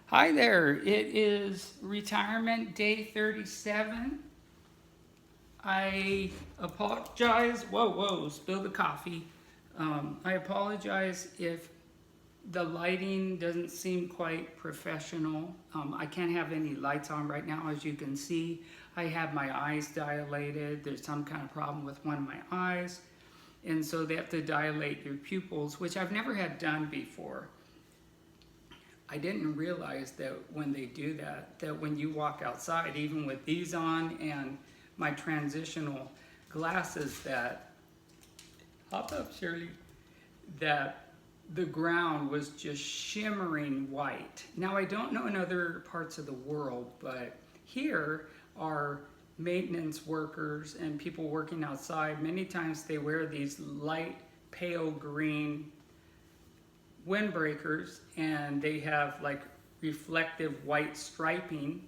Hi there, it is retirement day 37. I apologize. Whoa, spill the coffee. I apologize if the lighting doesn't seem quite professional. I can't have any lights on right now, as you can see. I have my eyes dilated. There's some kind of problem with one of my eyes. And so they have to dilate your pupils, which I've never had done before. I didn't realize that when they do that, that when you walk outside, even with these on and my transitional glasses, that, hop up Shirley, that the ground was just shimmering white. Now I don't know in other parts of the world, but here are maintenance workers and people working outside. Many times they wear these light pale green windbreakers, and they have like reflective white striping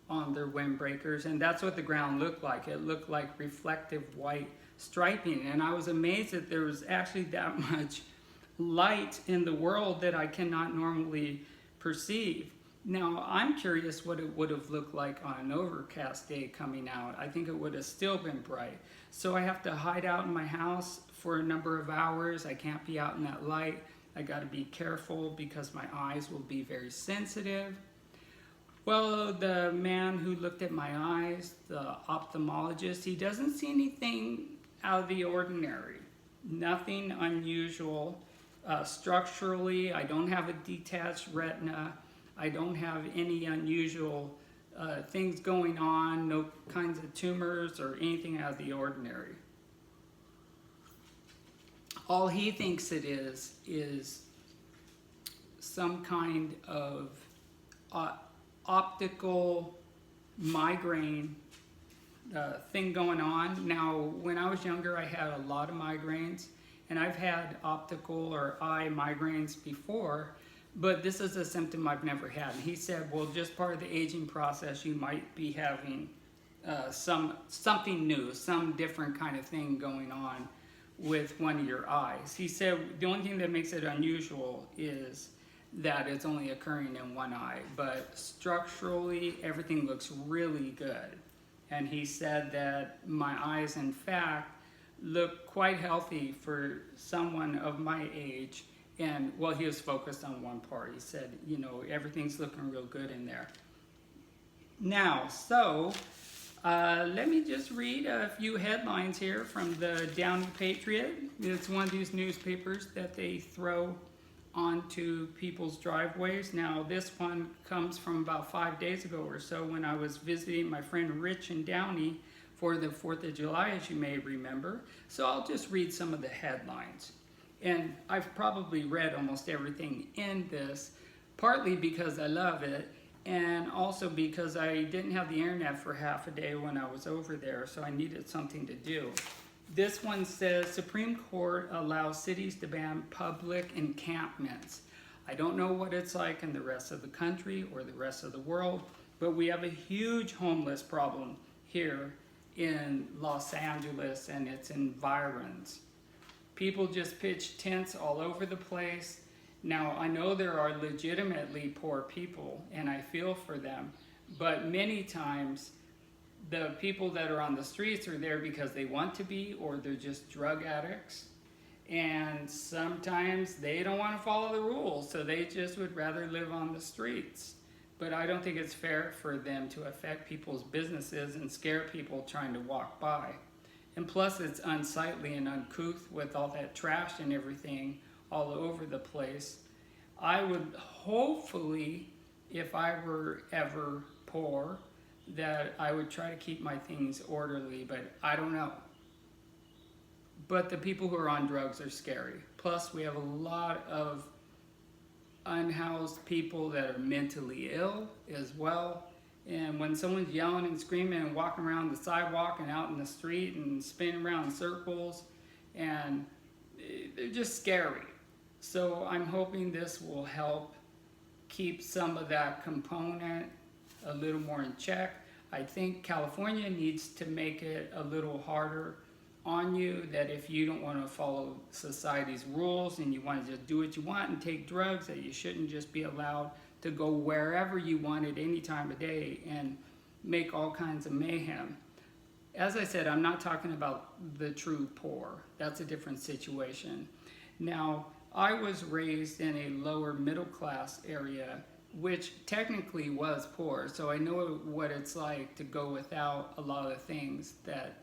on their windbreakers, and that's what the ground looked like. It looked like reflective white striping, and I was amazed that there was actually that much light in the world that I cannot normally perceive. Now, I'm curious what it would have looked like on an overcast day coming out. I think it would have still been bright. So I have to hide out in my house for a number of hours. I can't be out in that light. I got to be careful because my eyes will be very sensitive. Well, the man who looked at my eyes, the ophthalmologist, he doesn't see anything out of the ordinary. Nothing unusual. Structurally, I don't have a detached retina. I don't have any unusual things going on, no kinds of tumors or anything out of the ordinary. All he thinks it is some kind of optical migraine thing going on. Now, when I was younger, I had a lot of migraines, and I've had optical or eye migraines before, but this is a symptom I've never had. And he said, well, just part of the aging process, you might be having something new, some different kind of thing going on with one of your eyes. He said the only thing that makes it unusual is that it's only occurring in one eye, but structurally everything looks really good. And he said that my eyes, in fact, look quite healthy for someone of my age. And well, he was focused on one part. He said, you know, everything's looking real good in there. Now, let me just read a few headlines here from the Downey Patriot. It's one of these newspapers that they throw onto people's driveways. Now, this one comes from about 5 days ago or so when I was visiting my friend Rich in Downey for the 4th of July, as you may remember. So I'll just read some of the headlines. And I've probably read almost everything in this, partly because I love it, and also because I didn't have the internet for half a day when I was over there, so I needed something to do. This one says, Supreme Court allows cities to ban public encampments. I don't know what it's like in the rest of the country or the rest of the world, but we have a huge homeless problem here in Los Angeles and its environs. People just pitch tents all over the place. Now, I know there are legitimately poor people, and I feel for them, but many times the people that are on the streets are there because they want to be, or they're just drug addicts. And sometimes they don't want to follow the rules, so they just would rather live on the streets. But I don't think it's fair for them to affect people's businesses and scare people trying to walk by. And plus, it's unsightly and uncouth with all that trash and everything all over the place. I would hopefully, if I were ever poor, that I would try to keep my things orderly, but I don't know. But the people who are on drugs are scary. Plus, we have a lot of unhoused people that are mentally ill as well. And when someone's yelling and screaming and walking around the sidewalk and out in the street and spinning around in circles, and they're just scary. So I'm hoping this will help keep some of that component a little more in check. I think California needs to make it a little harder on you, that if you don't want to follow society's rules and you want to just do what you want and take drugs, that you shouldn't just be allowed to go wherever you want at any time of day and make all kinds of mayhem. As I said, I'm not talking about the true poor. That's a different situation. Now, I was raised in a lower middle class area, which technically was poor, so I know what it's like to go without a lot of the things that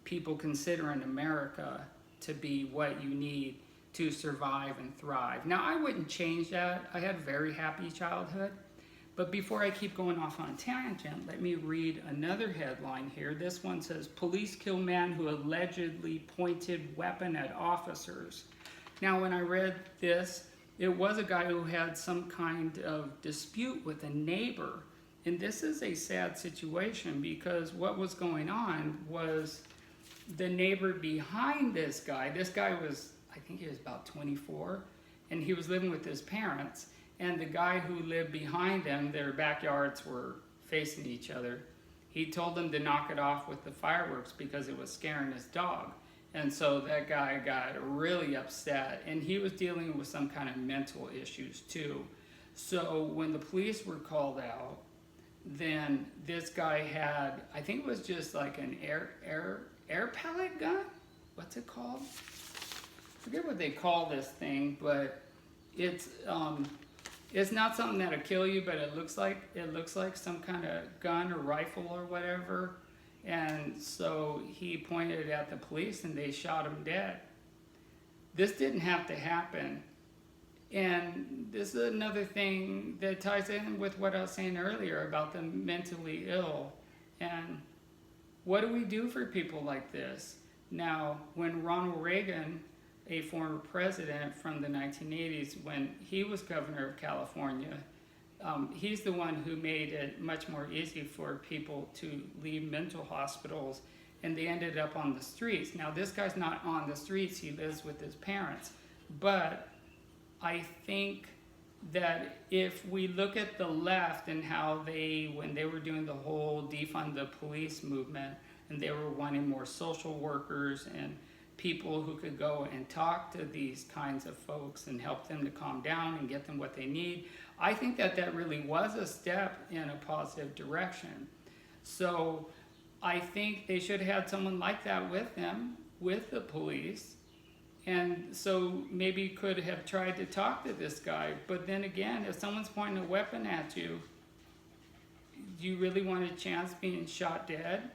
people consider in America to be what you need to survive and thrive. Now, I wouldn't change that. I had a very happy childhood. But before I keep going off on a tangent, let me read another headline here. This one says, police kill man who allegedly pointed weapon at officers. Now, when I read this, it was a guy who had some kind of dispute with a neighbor. And this is a sad situation because what was going on was the neighbor behind this guy was, I think he was about 24, and he was living with his parents. And the guy who lived behind them, their backyards were facing each other. He told them to knock it off with the fireworks because it was scaring his dog. And so that guy got really upset, and he was dealing with some kind of mental issues too. So when the police were called out, then this guy had, I think it was just like an air pellet gun? What's it called? I forget what they call this thing, but it's not something that'll kill you, but it looks like some kind of gun or rifle or whatever. And so he pointed it at the police and they shot him dead. This didn't have to happen. And this is another thing that ties in with what I was saying earlier about the mentally ill. And what do we do for people like this? Now, when Ronald Reagan, a former president from the 1980s, when he was governor of California, he's the one who made it much more easy for people to leave mental hospitals, and they ended up on the streets. Now, this guy's not on the streets, he lives with his parents. But I think that if we look at the left and how when they were doing the whole defund the police movement, and they were wanting more social workers and people who could go and talk to these kinds of folks and help them to calm down and get them what they need, I think that really was a step in a positive direction. So I think they should have had someone like that with them, with the police, and so maybe could have tried to talk to this guy. But then again, if someone's pointing a weapon at you, do you really want a chance being shot dead?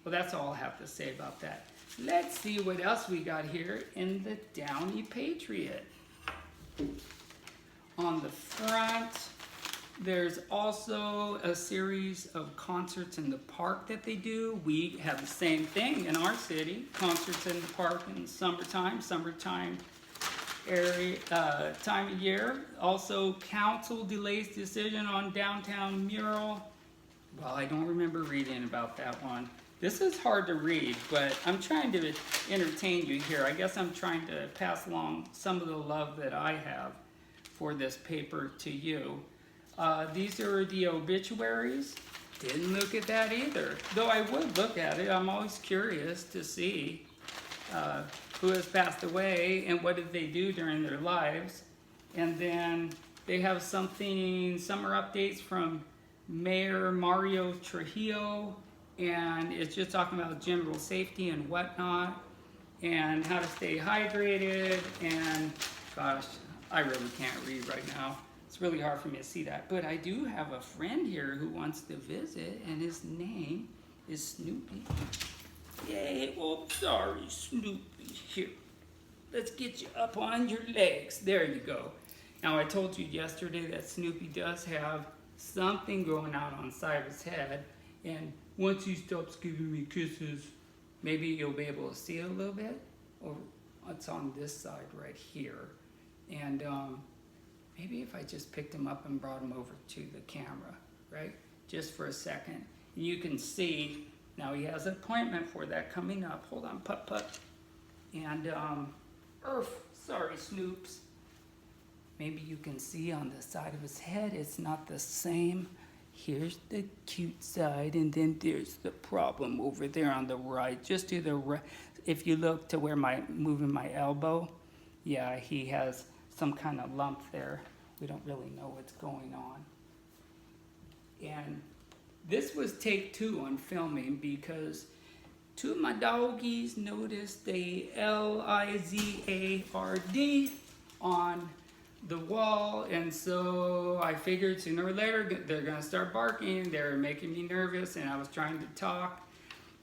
Well, that's all I have to say about that. Let's see what else we got here in the Downey Patriot. On the front, there's also a series of concerts in the park that they do. We have the same thing in our city, concerts in the park in summertime area, time of year. Also, council delays decision on downtown mural. Well, I don't remember reading about that one. This is hard to read, but I'm trying to entertain you here. I guess I'm trying to pass along some of the love that I have for this paper to you. These are the obituaries. Didn't look at that either, though I would look at it. I'm always curious to see who has passed away and what did they do during their lives. And then they have summer updates from Mayor Mario Trujillo, and it's just talking about general safety and whatnot, and how to stay hydrated, and gosh, I really can't read right now. It's really hard for me to see that, but I do have a friend here who wants to visit, and his name is Snoopy. Yay, oh, sorry, Snoopy. Here, let's get you up on your legs. There you go. Now, I told you yesterday that Snoopy does have something growing out on the side of his head, and once he stops giving me kisses, maybe you'll be able to see it a little bit. Or it's on this side right here. And maybe if I just picked him up and brought him over to the camera, right? Just for a second. You can see, now he has an appointment for that coming up. Hold on, putt. And, sorry, Snoops. Maybe you can see on the side of his head, it's not the same Here's the cute side, and then there's the problem over there on the right. Just to the right, if you look to where moving my elbow, yeah, he has some kind of lump there. We don't really know what's going on. And this was take 2 on filming because 2 of my doggies noticed a Lizard on the wall, and so I figured sooner or later they're gonna start barking. They're making me nervous, and I was trying to talk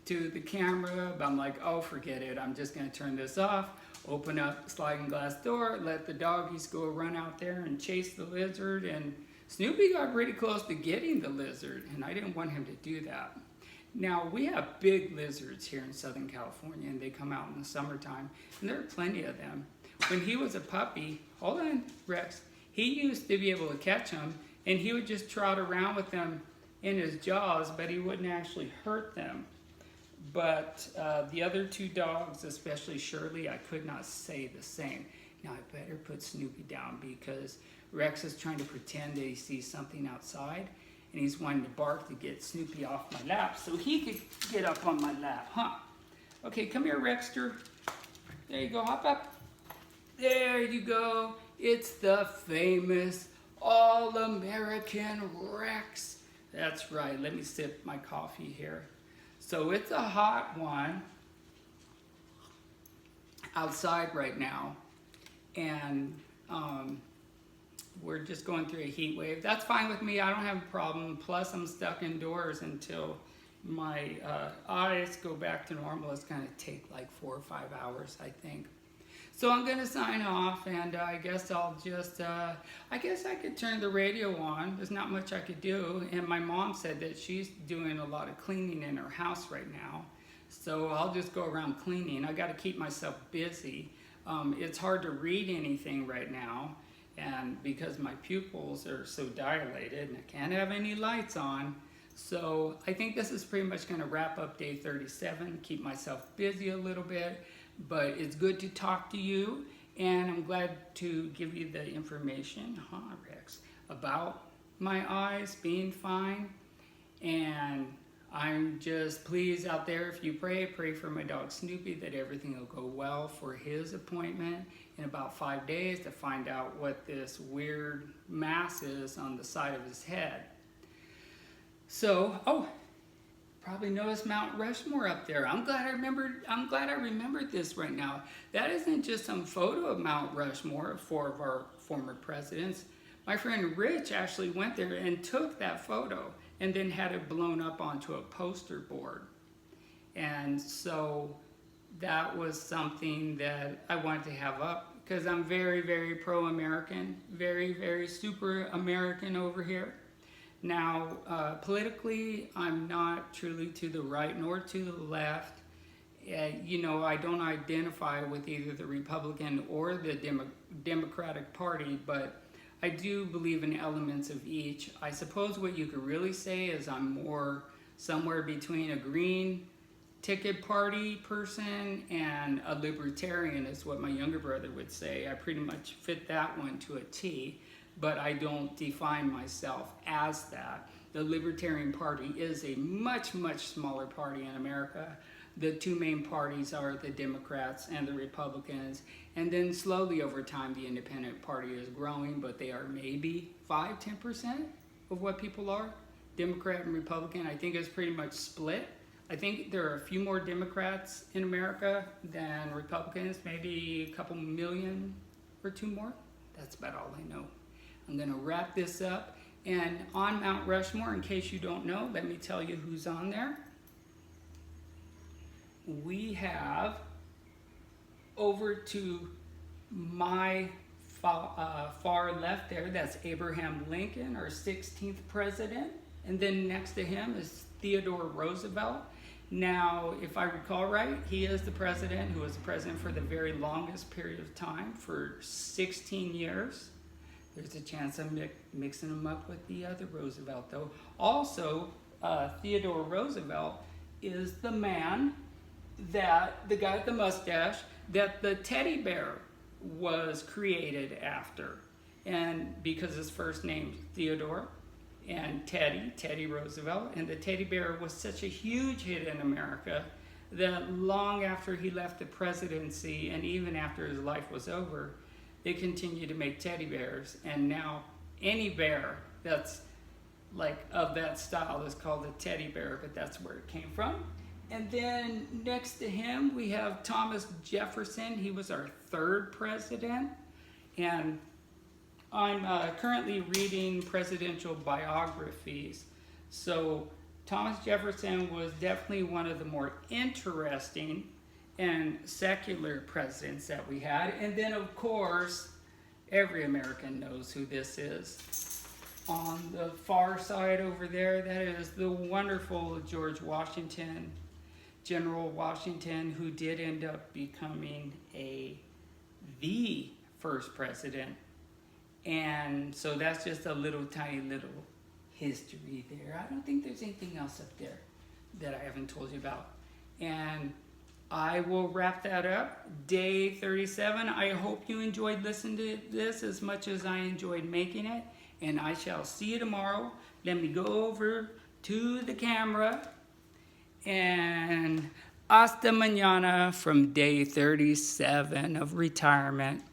to the camera, but I'm like, oh, forget it. I'm just gonna turn this off, open up sliding glass door, let the doggies go run out there and chase the lizard. And Snoopy got pretty close to getting the lizard, and I didn't want him to do that. Now, we have big lizards here in Southern California, and they come out in the summertime, and there are plenty of them. When he was a puppy, hold on, Rex, he used to be able to catch them, and he would just trot around with them in his jaws, but he wouldn't actually hurt them. But the other 2 dogs, especially Shirley, I could not say the same. Now, I better put Snoopy down because Rex is trying to pretend that he sees something outside, and he's wanting to bark to get Snoopy off my lap so he could get up on my lap, huh? Okay, come here, Rexter. There you go, hop up. There you go. It's the famous All-American Rex. That's right. Let me sip my coffee here. So it's a hot one outside right now, and we're just going through a heat wave. That's fine with me. I don't have a problem. Plus, I'm stuck indoors until my eyes go back to normal. It's going to take like 4 or 5 hours, I think. So I'm going to sign off, and I guess I'll just, I guess I could turn the radio on. There's not much I could do. And my mom said that she's doing a lot of cleaning in her house right now. So I'll just go around cleaning. I got to keep myself busy. It's hard to read anything right now, and because my pupils are so dilated and I can't have any lights on. So I think this is pretty much going to wrap up day 37, keep myself busy a little bit. But it's good to talk to you, and I'm glad to give you the information, Rex, about my eyes being fine. And I'm just, please out there, if you pray for my dog Snoopy, that everything will go well for his appointment in about 5 days to find out what this weird mass is on the side of his head. So, probably noticed Mount Rushmore up there. I'm glad I remembered this right now. That isn't just some photo of Mount Rushmore, 4 of our former presidents. My friend Rich actually went there and took that photo and then had it blown up onto a poster board. And so that was something that I wanted to have up because I'm very, very pro-American, very, very super American over here. Now, politically, I'm not truly to the right nor to the left. You know, I don't identify with either the Republican or the Democratic Party, but I do believe in elements of each. I suppose what you could really say is I'm more somewhere between a green ticket party person and a libertarian is what my younger brother would say. I pretty much fit that one to a T. But I don't define myself as that. The Libertarian Party is a much, much smaller party in America. The 2 main parties are the Democrats and the Republicans. And then slowly over time, the Independent Party is growing, but they are maybe 5–10% of what people are. Democrat and Republican, I think it's pretty much split. I think there are a few more Democrats in America than Republicans, maybe a couple million or 2 more. That's about all I know. I'm going to wrap this up, and on Mount Rushmore, in case you don't know, let me tell you who's on there. We have over to my far left there, that's Abraham Lincoln, our 16th president, and then next to him is Theodore Roosevelt. Now, if I recall right, he is the president who was the president for the very longest period of time, for 16 years. There's a chance I'm mixing him up with the other Roosevelt, though. Also, Theodore Roosevelt is the man that, the guy with the mustache, that the teddy bear was created after. And because his first name's Theodore, and Teddy Roosevelt. And the teddy bear was such a huge hit in America that long after he left the presidency and even after his life was over, they continued to make teddy bears. And now any bear that's like of that style is called a teddy bear, but that's where it came from. And then next to him, we have Thomas Jefferson. He was our third president. And I'm currently reading presidential biographies. So Thomas Jefferson was definitely one of the more interesting and secular presidents that we had. And then, of course, every American knows who this is. On the far side over there, that is the wonderful George Washington, General Washington, who did end up becoming the first president. And so that's just a little tiny little history there. I don't think there's anything else up there that I haven't told you about. And I will wrap that up. Day 37. I hope you enjoyed listening to this as much as I enjoyed making it. And I shall see you tomorrow. Let me go over to the camera. And hasta mañana from day 37 of retirement.